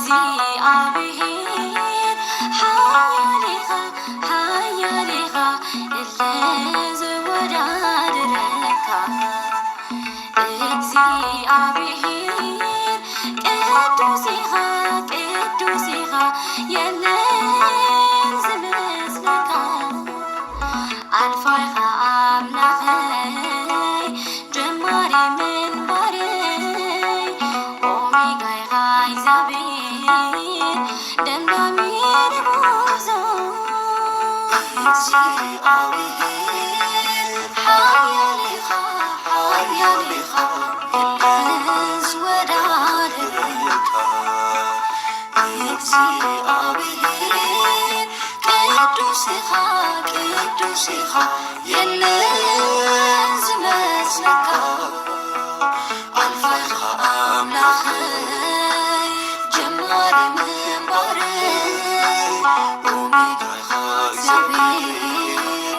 እግዚአብሔር ኃያሌኻ ኃያሌኻ ለዘወዳድረካ እግዚአብሔር ቅዱስ ኢኻ ቅዱስ ኢኻ የለን ዝመስለካ አልፋ ኢኻ አምላኸይ ጀማሪ ምንባረይ ኦሜጋ ኢኻ እግዚአብሔር ደምዳሜ ንጉሶ እግዚአብሔር ኃያል ኢኻ ኃያል ኢኻ ለዘወዳድረካ እግዚአብሔር ቅዱስ ኢኻ ቅዱስ ኢኻ የለን ዝመስለካ አልፋ ኢኻ አምላኸይ ጀማሪ ምንባረይ ኦሜጋ ኢኻ እግዚአብሔር